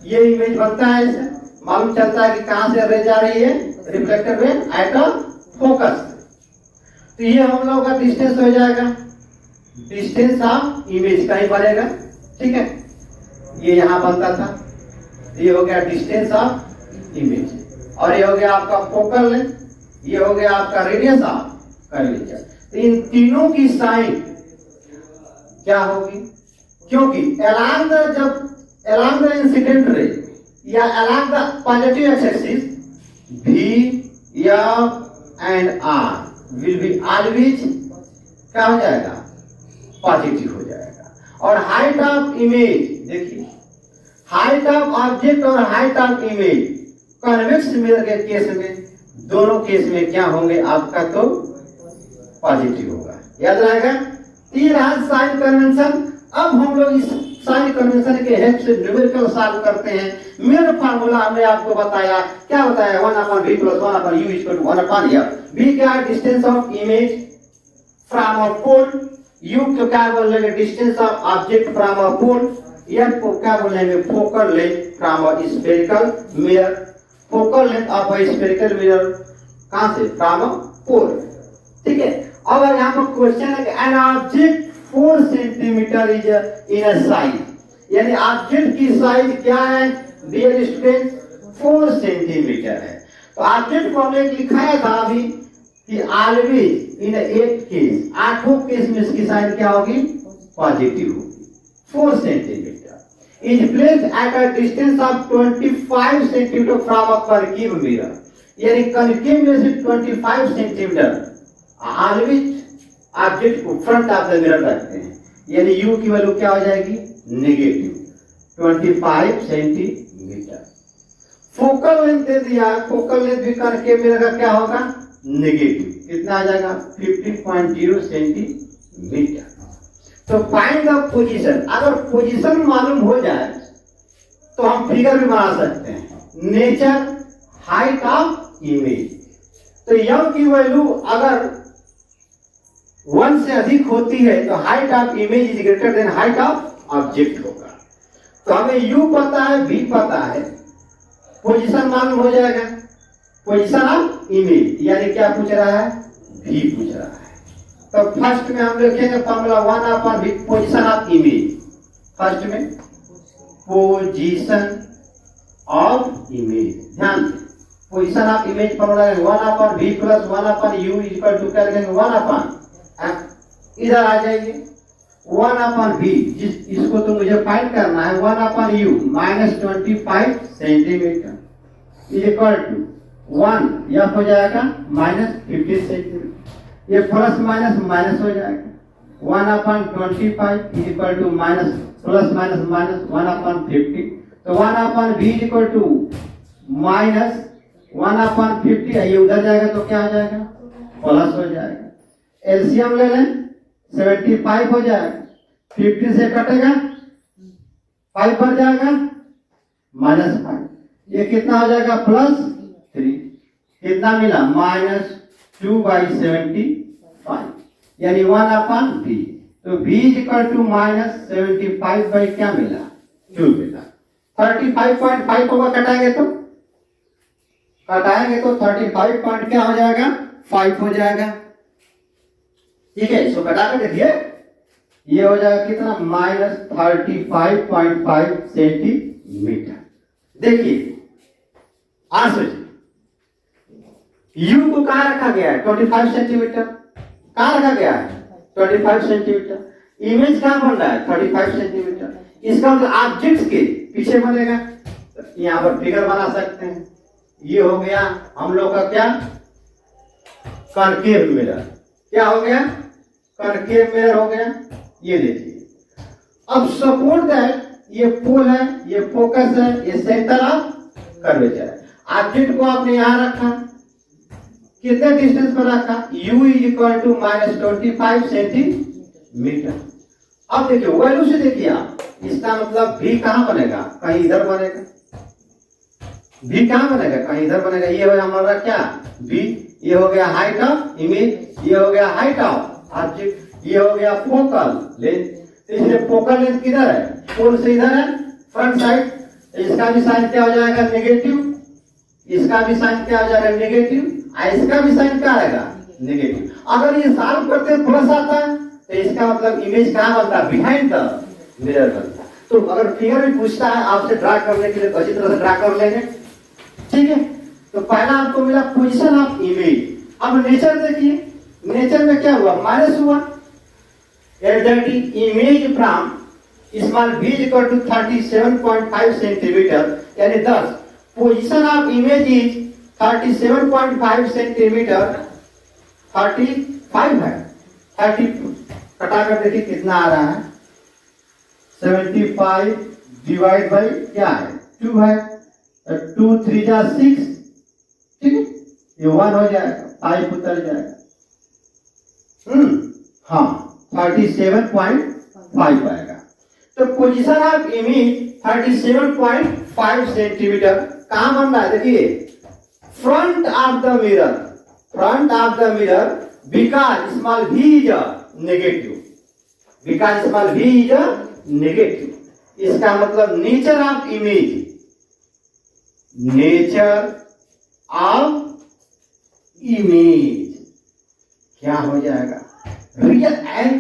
ये इमेज बनता है, ऐसे मालूम चलता है कि कहां से रे जा रही है, reflected ray at a focus. तो ये हम लोग का डिस्टेंस हो जाएगा, डिस्टेंस ऑफ इमेज का ही बनेगा, ठीक है। ये यहां बनता था, ये हो गया डिस्टेंस ऑफ इमेज, और ये हो गया आपका फोकल लेंथ, ये हो गया आपका रेडियस ऑफ कर्वेचर। तो इन तीनों की साइन क्या होगी, क्योंकि along the incident ray या along the positive x-axis V, F and R will be always क्या हो जाएगा, पॉजिटिव हो जाएगा। और हाइट ऑफ इमेज देखिए, हाइट ऑफ ऑब्जेक्ट और height of image convex mirror के केस में, दोनों केस में क्या होंगे आपका, तो पॉजिटिव होगा, याद रहेगा। तीन साइन कन्वेंशन। अब हम लोग इस साइन कन्वेंशन के हेल्प से न्यूमेरिकल सॉल्व करते हैं। मेन फार्मूला हमने आपको बताया, क्या बताया, 1/v + 1/u = 1/f। v क्या है, distance of image from a pole, u को क्या बोलेंगे, distance of object from a pole, f को क्या बोलेंगे, focal length from a spherical mirror. Focal length of a spherical mirror कहां से, फ्रॉम अ पोल, ठीक है। अब यहाँ पर क्वेश्चन है कि an object 4 centimetre is in a size, यानी ऑब्जेक्ट की साइज क्या है, डियर स्टूडेंट, 4 सेंटीमीटर है। तो ऑब्जेक्ट को हमने लिखाया था अभी कि ऑलवेज इन 8 केस, 8 केस में इसकी साइज क्या होगी, पॉजिटिव होगी। 4 centimetre is placed at a distance of 25 centimetre from a concave mirror, यानी कनकेव में से 25 सेंटीमीटर ऑलवेज ऑब्जेक्ट को फ्रंट ऑफ द मिरर रखते हैं, यानी u की वैल्यू क्या हो जाएगी, नेगेटिव 25 सेंटीमीटर। फोकल लेंथ दे दिया, फोकल लेंथ भी कनकेव मिरर का क्या होगा, नेगेटिव, कितना आ जाएगा, 50.0 सेंटीमीटर। तो फाइंड द पोजीशन, अगर पोजीशन मालूम हो जाए तो हम फिगर भी बना सकते हैं, नेचर हाइट ऑफ इमेज। तो यम की वैल्यू अगर 1 से अधिक होती है तो height of image is greater than height of object होगा। तो हमें u पता है, v पता है, पोजीशन मालूम हो जाएगा, पोजीशन ऑफ इमेज, यानी क्या पूछ रहा है, v पूछ रहा है। तो फर्स्ट में हम लिखेंगे formula 1/v, position of image. First में पोजीशन ऑफ इमेज, ध्यान दें, position of image formula 1/v + 1/u = क्या लिखेंगे, 1/f। इधर आ जाइए, 1/v, इसको तो मुझे फाइंड करना है, 1/u -25 सेंटीमीटर = 1, यह हो जाएगा -50 सेंटीमीटर, ये प्लस माइनस माइनस हो जाएगा, 1/25 ± -1/50। तो 1/v = -1/50, ये उधर जाएगा तो क्या हो जाएगा, प्लस हो जाएगा। एलसीएम ले लें, 75 हो जाएगा, 50 से कटेगा, 5 बढ़ जाएगा, -5, ये कितना हो जाएगा, +3, कितना मिला, -2/75, यानी 1/v। तो v = -75 क्या मिला, 2 मिला। 35.5 होगा, कटाएंगे तो 35 क्या हो जाएगा, 5 हो जाएगा, ठीक है। इसको घटा कर देखिए, ये हो जाएगा कितना, -35.5 सेंटीमीटर। देखिए आंसर, u को कहां रखा गया है, 25 सेंटीमीटर, कहां रखा गया है, 25 सेंटीमीटर। इमेज कहां बन रहा है, 35 सेंटीमीटर। इसका मतलब ऑब्जेक्ट के पीछे बनेगा, यहां पर फिगर बना सकते हैं। ये हो गया हम लोग का क्या, कनकेव मिरर, क्या हो गया, कनकेव मिरर हो गया। ये देखिए, अब सपोर्ट दैट ये पोल है, ये फोकस है, ये सेंटर ऑफ कर्वेचर है। ऑब्जेक्ट को आपने यहां रखा, कितने डिस्टेंस पर रखा, u = -25 सेंटीमीटर। अब देखिए वैल्यू से देखिए आप, इसका मतलब v कहां बनेगा, कहीं इधर बनेगा, v कहां बनेगा, कहीं इधर बनेगा। ये हो हमारा क्या, v, ये हो गया हाइट ऑफ इमेज, ये हो गया हाइट ऑफ ऑब्जेक्ट, ये हो गया फोकल लेंथ। इसलिए फोकल लेंथ किधर है, पोल से इधर है फ्रंट साइड, इसका भी साइन क्या हो जाएगा नेगेटिव, इसका भी साइन क्या हो जाएगा नेगेटिव, इसका भी साइन क्या आएगा नेगेटिव। अगर ये सॉल्व करते प्लस आता है तो इसका मतलब इमेज कहाँ बनता है बिहाइंड द मिरर बनता है। तो अगर फिगर भी पूछता है आपसे ड्रा करने के लिए तो अच्छी तरह से ड्रा कर लेंगे, ठीक है। तो पहला आपको मिला पोजीशन ऑफ इमेज। अब नेचर देखिए, नेचर में क्या हुआ माइनस हुआ, image from small v equal to 37.5 centimetre यानी 10, position of image is 37.5 centimetre, 35 है, 30 कटा कर देखिए कितना आ रहा है, 75 डिवाइड बाई क्या है 2 है, 2 3 जा 6, ठीक है, ये 1 हो जाएगा, 5 उतर जाएगा, हाँ 37.5 आएगा। तो पोजीशन ऑफ इमेज 37.5 सेंटीमीटर कहां बन रहा है देखिए, front of the mirror, front of the mirror because small v is negative, because small v is negative. इसका मतलब nature of image, nature of image क्या हो जाएगा real and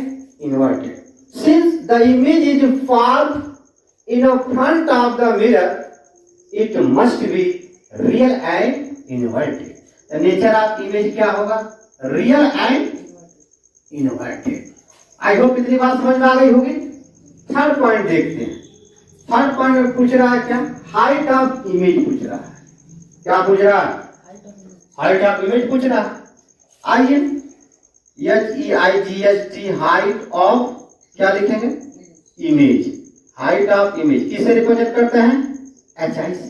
inverted. Since the image is formed in the front of the mirror, it must be real and inverted. The nature of image क्या होगा real and inverted. I hope इतनी बात समझ में आ गई होगी। थर्ड पॉइंट देखते हैं। थर्ड पॉइंट में पूछ रहा है क्या, हाइट ऑफ इमेज पूछ रहा है। क्या पूछ रहा है, हाइट ऑफ इमेज पूछ रहा है। आइए HEIGHT हाइट ऑफ क्या लिखेंगे इमेज, हाइट ऑफ इमेज किससे रिप्रेजेंट करते हैं HI से।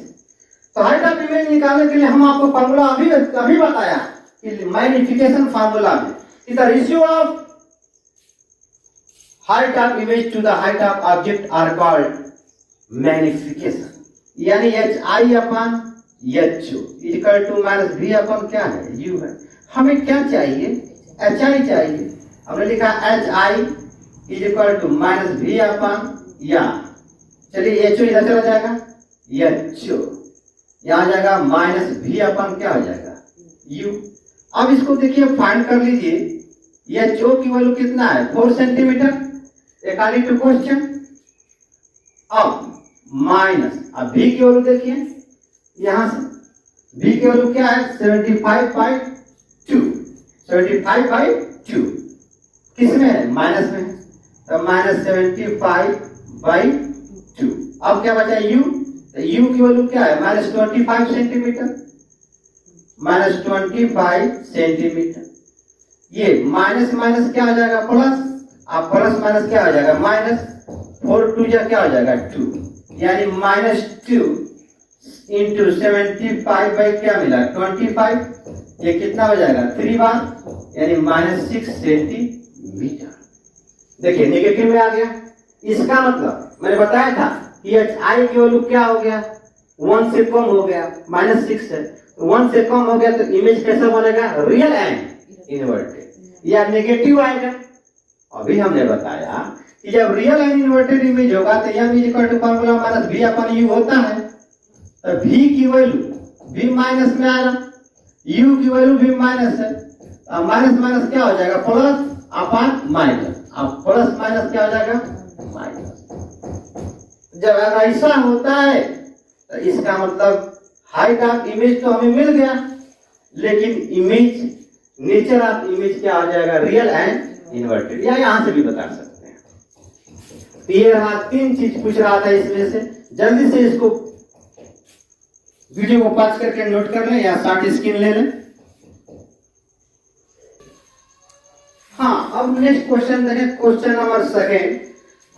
तो हाइट ऑफ इमेज निकालने के लिए हम आपको फार्मूला अभी बताया कि मैग्निफिकेशन फार्मूला में is the ratio of height of image to the height of object are called magnification, यानी HI upon HO equal to minus V upon क्या है U है। हमें क्या चाहिए HI चाहिए, हमने लिखा HI is equal to minus V upon या, चलिए HO इधर चला जाएगा HO, यहाँ जाएगा माइनस V अपॉन क्या हो जाएगा U। अब इसको देखिए फाइंड कर लीजिए, HO की वैल्यू कितना है 4 सेंटीमीटर अकॉर्डिंग टू क्वेश्चन। अब माइनस, अब V की वैल्यू देखिए, यहाँ से V की वैल्यू क्या है 75/2, 75/2 किसमें है माइनस में, तो माइनस 75/2। अब क्या बचा U, तो U की वैल्यू क्या है माइनस 25 सेंटीमीटर, माइनस 25 सेंटीमीटर। ये माइनस माइनस क्या हो जाएगा प्लस, अब प्लस माइनस क्या हो जाएगा माइनस, 4 2 जा क्या हो जाएगा 2, यानी माइनस 2 इंटू 75 बाई क्या मिला 25, ये कितना हो जाएगा 3 बार, यानी माइनस 6 सेंटीमीटर। देखिए नेगेटिव में आ गया, इसका मतलब मैंने बताया था कि HI की वैल्यू क्या हो गया 1 से कम हो गया, माइनस 6 है, 1 से कम हो गया तो इमेज कैसा बनेगा रियल एंड इन्वर्टेड या नेगेटिव आएगा। अभी हमने बताया कि जब रियल एंड इन्वर्टेड इमेज होगा तो यह is equal to formula minus V upon U होता है, तो V की वैल्यू V माइनस में आएगा, U की वैल्यू भी माइनस है, माइनस माइनस क्या हो जाएगा प्लस अपॉन माइनस, अब प्लस माइनस क्या हो जाएगा माइनस। जब अगर ऐसा होता है तो इसका मतलब हाइट ऑफ इमेज तो हमें मिल गया, लेकिन इमेज नेचर ऑफ इमेज क्या हो जाएगा रियल एंड इन्वर्टेड, या यहां से भी बता सकते हैं। तो ये रहा 3 चीज पूछ रहा था इसमें से, जल्दी से इसको वीडियो को पॉज करके नोट कर लें या शॉर्ट स्क्रीन ले लें। हाँ, अब नेक्स्ट क्वेश्चन देखें, question number second.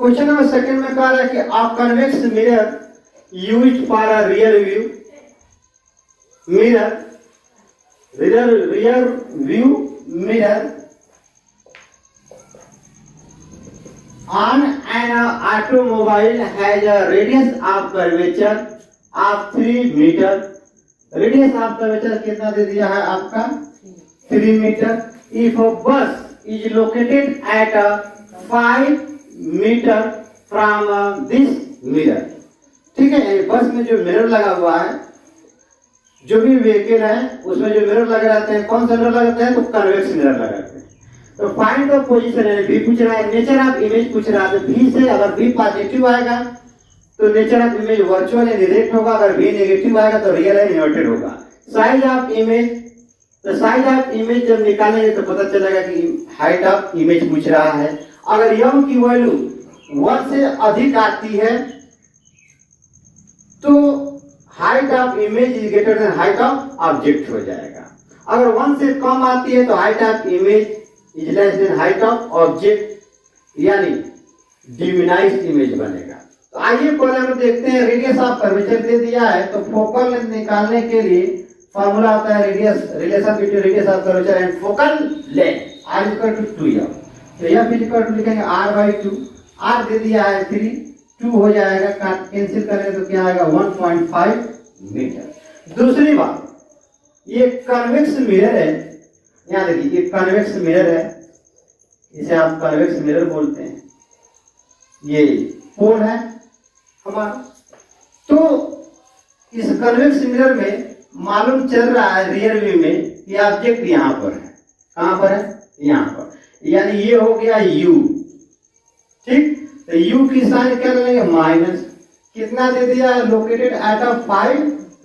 Question number second में कहा है कि अ convex mirror used for a rear view, mirror rear view mirror on an automobile has a radius of curvature of 3 meter। radius of curvature कितना दे दिया है आपका 3 meter। if a bus is located at a 5 meter from this mirror. ठीक है, बस में जो मिरर लगा हुआ है, जो भी व्हीकल है उसमें जो मिरर लगे रहते हैं, कौन सा मिरर लगाते हैं, तो कन्वेक्स मिरर लगाते हैं। तो फाइंड द पोजीशन है, बी पूछ रहा है, नेचर ऑफ इमेज पूछ रहा है। तो बी से अगर बी पॉजिटिव आएगा तो नेचर ऑफ इमेज वर्चुअल है, डायरेक्ट होगा। अगर बी नेगेटिव आएगा तो रियल है, इन्वर्टेड होगा। साइज ऑफ इमेज, तो साइज ऑफ इमेज जब निकालेंगे तो पता चलेगा कि हाइट ऑफ इमेज पूछ रहा है। अगर यम की वैल्यू 1 से अधिक आती है तो height of image is greater than height of object हो जाएगा। अगर 1 से कम आती है तो height of image is less than height of object, यानी डिमिनाइज्ड इमेज बनेगा। तो आइए पहले हम देखते हैं, रेडियस ऑफ कर्वेचर दे दिया है तो फोकल लेंथ निकालने के लिए फार्मूला आता है radius, relation between radius of curvature and focal length r equal to 2f। तो f इक्वल टू लिखेंगे r/2, r दे दिया है 3, 2 हो जाएगा, कैंसिल करें तो क्या आएगा 1.5 मीटर। दूसरी बात, ये कन्वेक्स मिरर है, यहाँ देखिए ये कन्वेक्स मिरर है, इसे आप कन्वेक्स मिरर बोलते हैं। ये पोल है हमारा, तो इस कन्वेक्स मिरर में मालूम चल रहा है रियर व्यू में कि ऑब्जेक्ट यहाँ पर है। कहाँ पर है? यहाँ पर, यानी ये हो गया u। ठीक, तो u की साइन क्या लेंगे, माइनस, कितना दे दिया, located at a 5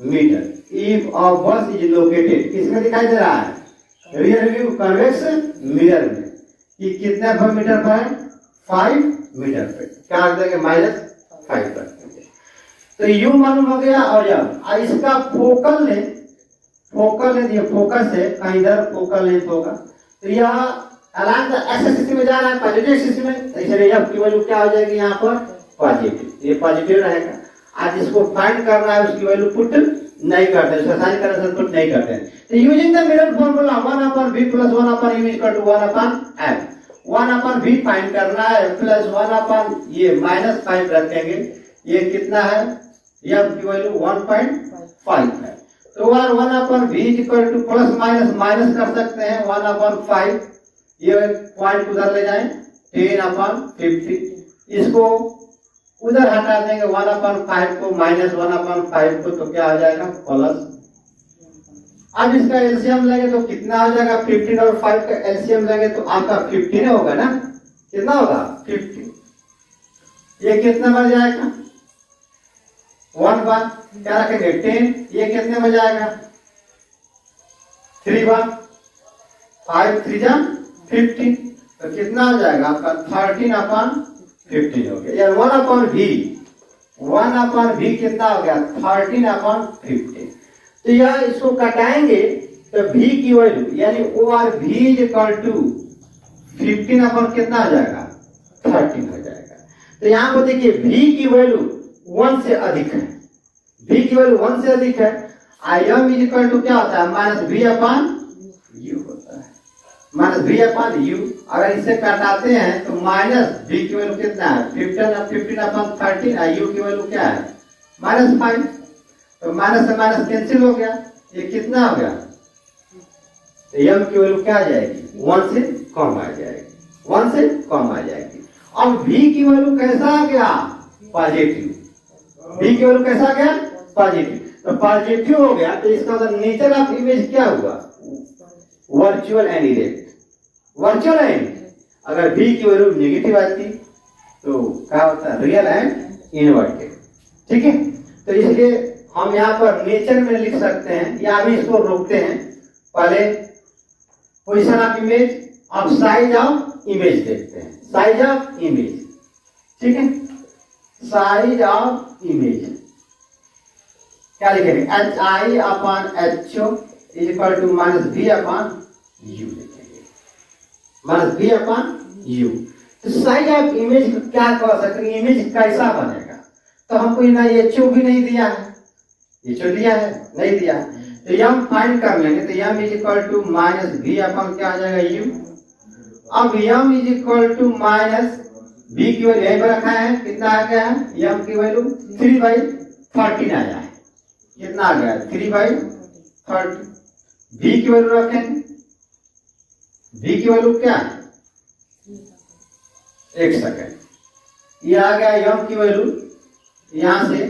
metre. If a bus is located, किसमें दिखाई दे रहा है, रियर व्यू कन्वेक्स मिरर में, कि कितने पर मीटर पर है, 5 मीटर पे, क्या रख देंगे, -5 रख देंगे। तो u मालूम हो गया। और जब इसका फोकल लेंथ, ये फोकस है, कहीं इधर फोकल लेंथ होगा, तो यह अलाइन द एक्स एक्सिस में जा रहा है, पॉजिटिव एक्सिस में, तो इसलिए f की वैल्यू क्या हो जाएगी यहाँ पर, पॉजिटिव, ये पॉजिटिव रहेगा। आज इसको फाइंड करना है, उसकी वैल्यू पुट नहीं करते, उसका साइन करेक्शन पुट नहीं करते। तो using the mirror formula 1/v + 1/m = 1/f, 1/v find करना है, प्लस 1/ ये -5 रखेंगे, ये कितना है, f की वैल्यू 1.5 है। तो 1/v = प्लस माइनस माइनस कर सकते हैं, 1/5, ये पॉइंट उधर ले जाएं, 10/50, इसको उधर हटा देंगे 1/5 को, -1/5 को, तो क्या आ जाएगा, प्लस। अब इसका एलसीएम लेंगे तो कितना हो जाएगा, 15 और 5 का एलसीएम लेंगे तो आपका 15 होगा ना, कितना होगा, 50। ये कितना बन जाएगा, 1 बार क्या रखेंगे, 10, ये कितने में जाएगा, 3 बार, 5 3 जा 15, तो कितना हो जाएगा आपका 13/15 हो गया। यार 1/v कितना हो गया, 13/15। तो यह इसको कटाएंगे तो v की वैल्यू यानी ORV = 15 कितना हो जाएगा, 13 हो जाएगा। तो यहाँ पर देखिए v की वैल्यू 1 से अधिक है, v की वैल्यू 1 से अधिक है। im = क्या होता है, -v/u होता है, -v/u। अगर इसे काटाते हैं तो -v की वैल्यू कितना है, 15/13, u की वैल्यू क्या है, -5, तो माइनस से माइनस कैंसिल हो गया, ये कितना हो गया, तो m की वैल्यू क्या आ जाएगी, 1 से कम आ जाएगी, 1 से कम आ जाएगी। अब v की वैल्यू कैसा आ गया, पॉजिटिव, v की वैल्यू कैसा आ गया, पॉजिटिव, तो पॉजिटिव हो गया। तो इसका मतलब नेचर ऑफ इमेज क्या हुआ, virtual and erect, virtual and. अगर v की वैल्यू नेगेटिव आती तो क्या होता है, रियल एंड इनवर्टेड। ठीक है, तो इसलिए हम यहाँ पर नेचर में लिख सकते हैं, या अभी इसको रोकते हैं, पहले पोजीशन ऑफ इमेज, अब साइज ऑफ इमेज देखते हैं, साइज ऑफ इमेज। ठीक है, साइज ऑफ इमेज क्या लिखेंगे, HI/HO = -v/u लिखेंगे, -v/u। तो साइज ऑफ इमेज को क्या कह सकते हैं, इमेज कैसा बनेगा, तो हमको ना HO भी नहीं दिया है, HO दिया है, नहीं दिया है, तो m फाइंड कर लेंगे। तो m = -v/ क्या आ जाएगा, u। अब m = -v की वैल्यू यहीं पर रखा है, कितना आ गया है, m की वैल्यू 3/13 आया है, कितना आ गया, 3/13। v की वैल्यू रखेंगे, v की वैल्यू क्या है, 1 सेकेंड, ये आ गया यम की वैल्यू यहाँ से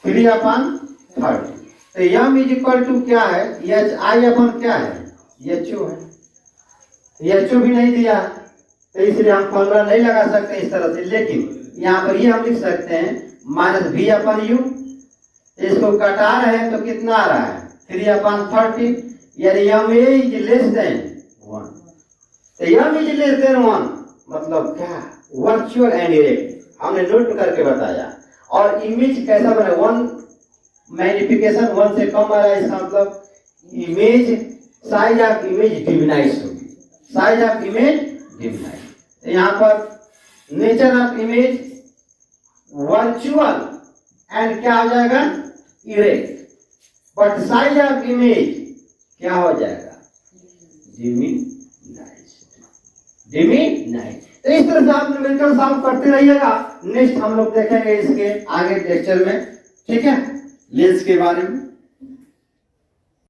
3/30। तो यम इज इक्वल टू क्या है, एच आई अपन क्या है, एच ओ है। एच ओ भी नहीं दिया तो इसलिए हम फॉर्मूला नहीं लगा सकते इस तरह से, लेकिन यहाँ पर ये हम लिख सकते हैं -v/u। इसको कटा रहे हैं तो कितना आ रहा है 3/30, यानी यम इज लेस देन 1। तो यम इज लेस देन 1 मतलब क्या, वर्चुअल एंड इरेक्ट हमने नोट करके बताया। और इमेज कैसा बने, 1 मैग्निफिकेशन 1 से कम आ रहा है, इसका मतलब इमेज साइज ऑफ इमेज डिमिनाइज होगी, साइज ऑफ इमेज डिमिनाइज। तो यहाँ पर nature of image virtual and क्या हो जाएगा erect, but size of image क्या हो जाएगा डिमिनाइज। तो इस तरह से आप न्यूमेरिकल सॉल्व करते रहिएगा। नेक्स्ट हम लोग देखेंगे इसके आगे लेक्चर में, ठीक है, लेंस के बारे में।